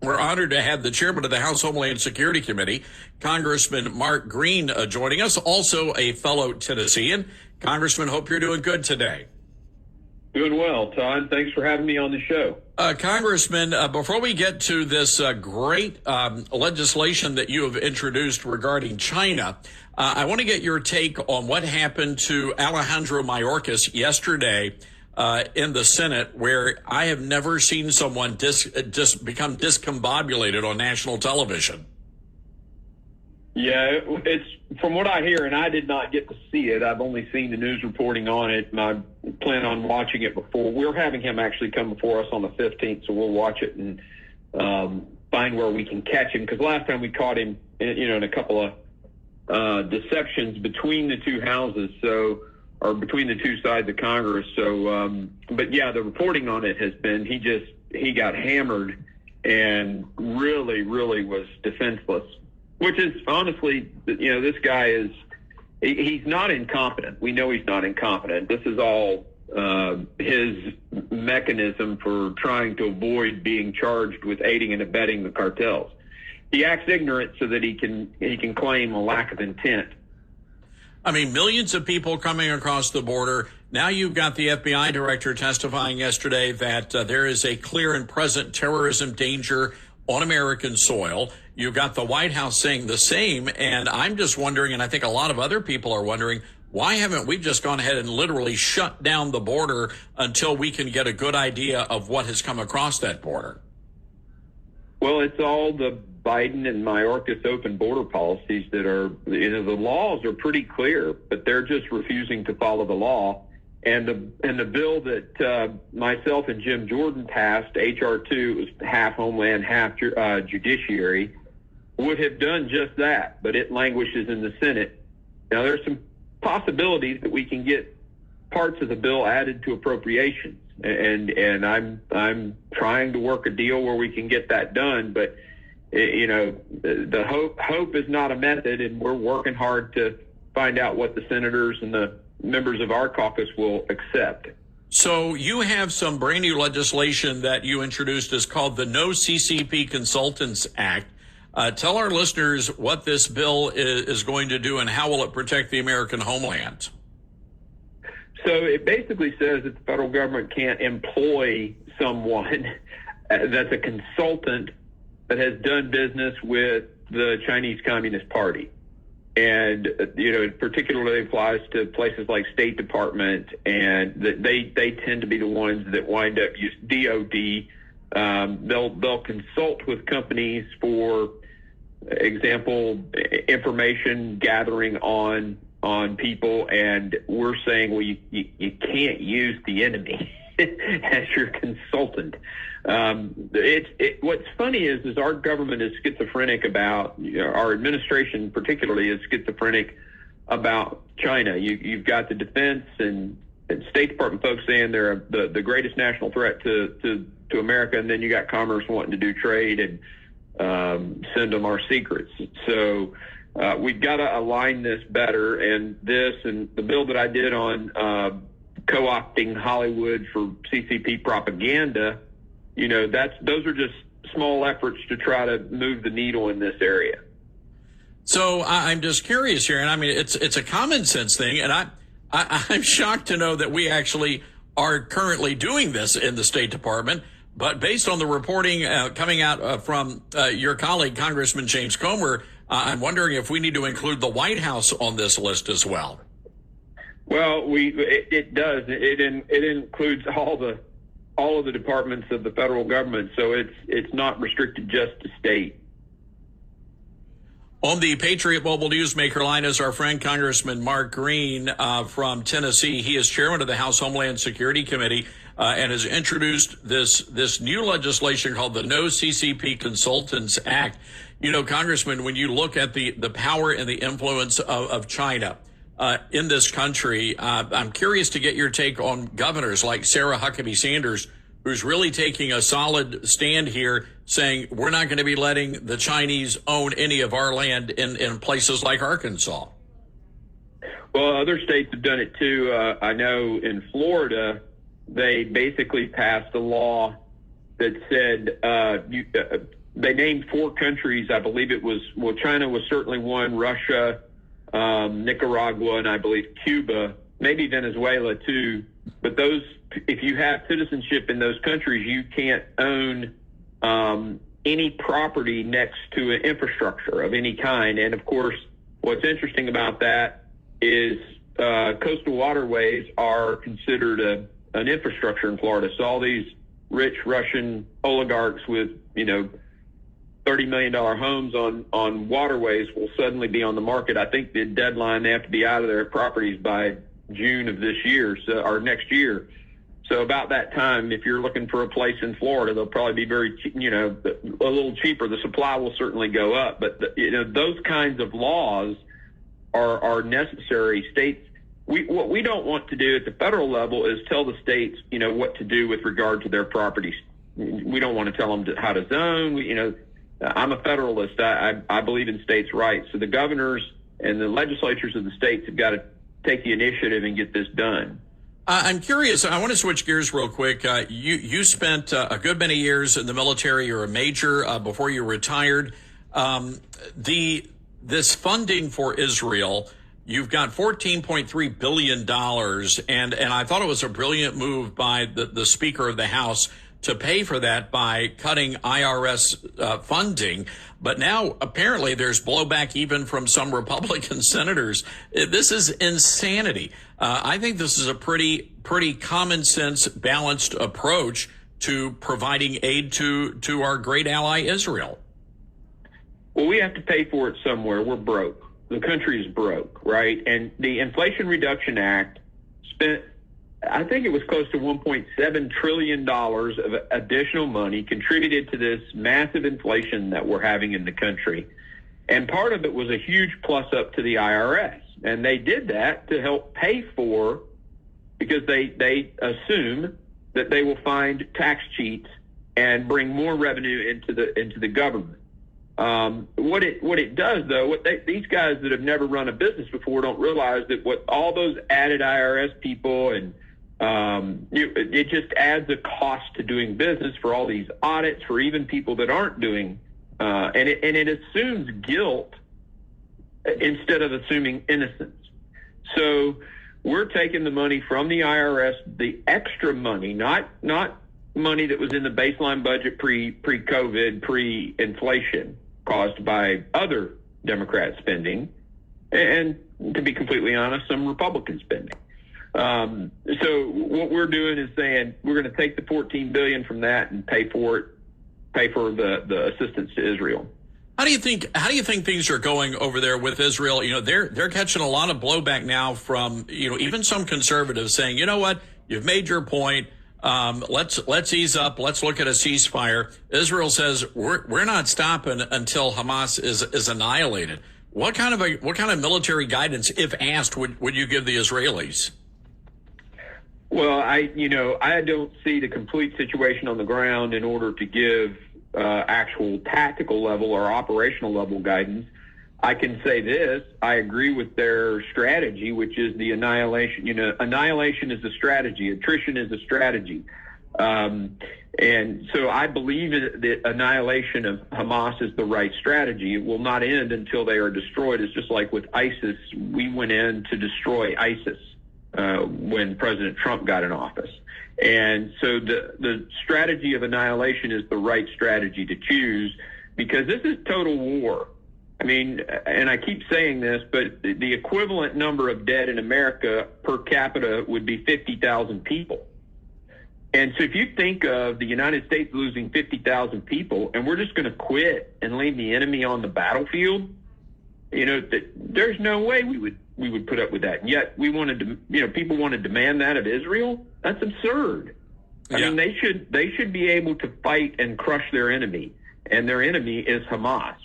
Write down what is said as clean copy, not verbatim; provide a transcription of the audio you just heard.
We're honored to have the chairman of the House Homeland Security Committee, Congressman Mark Green, joining us, also a fellow Tennessean. Congressman, hope you're doing good today. Doing well, Todd. Thanks for having me on the show. Congressman, before we get to this great legislation that you have introduced regarding China, I want to get your take on what happened to Alejandro Mayorkas yesterday in the Senate, where I have never seen someone become discombobulated on national television. Yeah, it's from what I hear, and I did not get to see it. I've only seen the news reporting on it, and I plan on watching it before. We're having him actually come before us on the 15th, so we'll watch it and find where we can catch him. Because last time we caught him, in a couple of deceptions between the two houses, or between the two sides of Congress. So, but yeah, the reporting on it has been he got hammered and really was defenseless. Which is honestly, this guy he's not incompetent. We know he's not incompetent. This is all his mechanism for trying to avoid being charged with aiding and abetting the cartels. He acts ignorant so that he can claim a lack of intent. I mean, millions of people coming across the border. Now you've got the FBI director testifying yesterday that there is a clear and present terrorism danger on American soil. You've got the White House saying the same. And I'm just wondering, and I think a lot of other people are wondering, why haven't we just gone ahead and literally shut down the border until we can get a good idea of what has come across that border? Well, it's all the Biden and Mayorkas open border policies that are, the laws are pretty clear, but they're just refusing to follow the law. And the bill that myself and Jim Jordan passed, H.R. 2, was half Homeland, half Judiciary, would have done just that, but it languishes in the Senate. Now, there's some possibilities that we can get parts of the bill added to appropriations, and I'm trying to work a deal where we can get that done. But the hope is not a method, and we're working hard to find out what the senators and the members of our caucus will accept. So you have some brand new legislation that you introduced. Is called the No CCP Consultants Act. Tell our listeners what this bill is going to do and how will it protect the American homeland. So it basically says that the federal government can't employ someone that's a consultant that has done business with the Chinese Communist Party. And, it particularly applies to places like State Department, and they tend to be the ones that wind up using DOD. They'll consult with companies for example, information gathering on people, and we're saying, well, you can't use the enemy as your consultant. What's funny is our government is schizophrenic about, our administration particularly is schizophrenic about China. You've got the defense and State Department folks saying they're the greatest national threat to America, and then you got Commerce wanting to do trade and send them our secrets. So we've got to align this better, and the bill that I did on co-opting Hollywood for CCP propaganda, those are just small efforts to try to move the needle in this area. So I'm just curious here, and I mean it's a common sense thing, and I'm shocked to know that we actually are currently doing this in the State Department. But based on the reporting coming out from your colleague, Congressman James Comer, I'm wondering if we need to include the White House on this list as well. Well, it does. It includes all of the departments of the federal government, so it's not restricted just to state. On the Patriot Mobile Newsmaker line is our friend Congressman Mark Green from Tennessee. He is chairman of the House Homeland Security Committee and has introduced this new legislation called the No CCP Consultants Act. Congressman, when you look at the power and the influence of China in this country, I'm curious to get your take on governors like Sarah Huckabee Sanders, who's really taking a solid stand here, saying we're not going to be letting the Chinese own any of our land in places like Arkansas. Well, other states have done it too. I know in Florida, they basically passed a law that said they named 4 countries. I believe it was, China was certainly one, Russia, Nicaragua, and I believe Cuba, maybe Venezuela too. But those, if you have citizenship in those countries, you can't own any property next to an infrastructure of any kind. And of course, what's interesting about that is coastal waterways are considered an infrastructure in Florida. So all these rich Russian oligarchs with, $30 million homes on waterways will suddenly be on the market. I think the deadline, they have to be out of their properties by June of this year, or next year. So about that time, if you're looking for a place in Florida, they'll probably be very, a little cheaper. The supply will certainly go up, but those kinds of laws are necessary. States, what we don't want to do at the federal level is tell the states, what to do with regard to their properties. We don't want to tell them how to zone. I'm a federalist. I believe in states' rights. So the governors and the legislatures of the states have got to take the initiative and get this done. I'm curious. I want to switch gears real quick. You spent a good many years in the military. You're a major before you retired. This funding for Israel, you've got $14.3 billion, and I thought it was a brilliant move by the Speaker of the House to pay for that by cutting IRS funding. But now apparently there's blowback even from some Republican senators. This is insanity. I think this is a pretty common sense, balanced approach to providing aid to our great ally, Israel. Well, we have to pay for it somewhere. We're broke. The country is broke, right? And the Inflation Reduction Act spent, I think it was close to $1.7 trillion of additional money contributed to this massive inflation that we're having in the country. And part of it was a huge plus up to the IRS. And they did that to help pay for, because they assume that they will find tax cheats and bring more revenue into the government. What it does, though, these guys that have never run a business before don't realize that what all those added IRS people and it just adds a cost to doing business for all these audits, for even people that aren't doing, and it assumes guilt instead of assuming innocence. So we're taking the money from the IRS, the extra money, not money that was in the baseline budget pre-COVID, pre-inflation caused by other Democrat spending, and to be completely honest, some Republican spending. So what we're doing is saying we're going to take the $14 billion from that and pay for the assistance to Israel. How do you think things are going over there with Israel? They're catching a lot of blowback now from, even some conservatives saying, you know what, you've made your point. Let's ease up. Let's look at a ceasefire. Israel says we're not stopping until Hamas is annihilated. What kind of military guidance, if asked, would you give the Israelis? Well, I don't see the complete situation on the ground in order to give actual tactical level or operational level guidance. I can say this: I agree with their strategy, which is the annihilation. Annihilation is a strategy. Attrition is a strategy. And so I believe that annihilation of Hamas is the right strategy. It will not end until they are destroyed. It's just like with ISIS. We went in to destroy ISIS when President Trump got in office. And so the strategy of annihilation is the right strategy to choose, because this is total war. I mean, and I keep saying this, but the equivalent number of dead in America per capita would be 50,000 people. And so if you think of the United States losing 50,000 people and we're just going to quit and leave the enemy on the battlefield, there's no way we would put up with that. And yet we wanted to, people want to demand that of Israel. That's absurd. I mean, they should be able to fight and crush their enemy, and their enemy is Hamas.